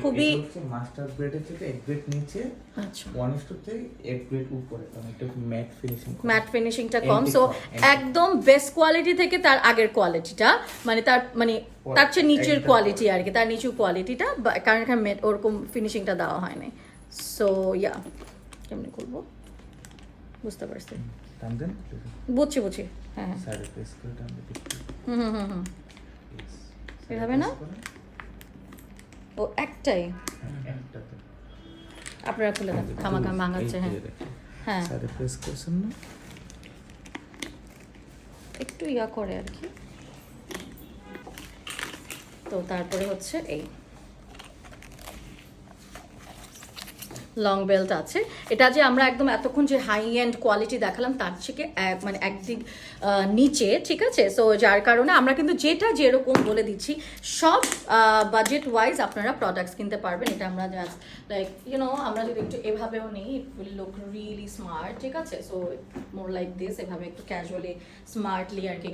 খুবই মাস্টার গ্রেডের থেকে এক গ্রেড নিচে, আচ্ছা 1:3 এক গ্রেড উপরে, কারণ এটা ম্যাট ফিনিশিং। ম্যাট ফিনিশিংটা কম, সো Antique. একদম বেস্ট কোয়ালিটি থেকে তার আগের কোয়ালিটিটা, মানে তার চেয়ে নিচের একদম কোয়ালিটি আর কি, তার নিচু কোয়ালিটিটা, কারণ এখানে ওরকম ফিনিশিংটা দেওয়া হয় নাই। সো ইয়া কেমনি করবো বুঝতে পারছি, টান দেন, বুঝছি হ্যাঁ হ্যাঁ সাইডে প্রেস করে টান দিতে। হুম এভাবে না? ও একটাই, একটাতে আপনারা খুলে দেন, খামাখা মাঙাচ্ছে। হ্যাঁ হ্যাঁ সাইডে প্রেস করছেন না? একটু ইয়া করে আর কি। তো তারপরে হচ্ছে এই লং বেল্ট আছে। এটা যে আমরা একদম এতক্ষণ যে হাই এন্ড কোয়ালিটি দেখালাম তার থেকে মানে একদিক নিচে, ঠিক আছে? সো যার কারণে আমরা কিন্তু যেটা যেরকম বলে দিচ্ছি, সব বাজেট ওয়াইজ আপনারা প্রোডাক্টস কিনতে পারবেন। এটা আমরা জাস্ট লাইক আমরা যদি একটু এভাবেও নিই, it will look really smart, ঠিক আছে? সো মোর লাইক দিস, এভাবে একটু ক্যাজুয়ালি স্মার্টলি আর কি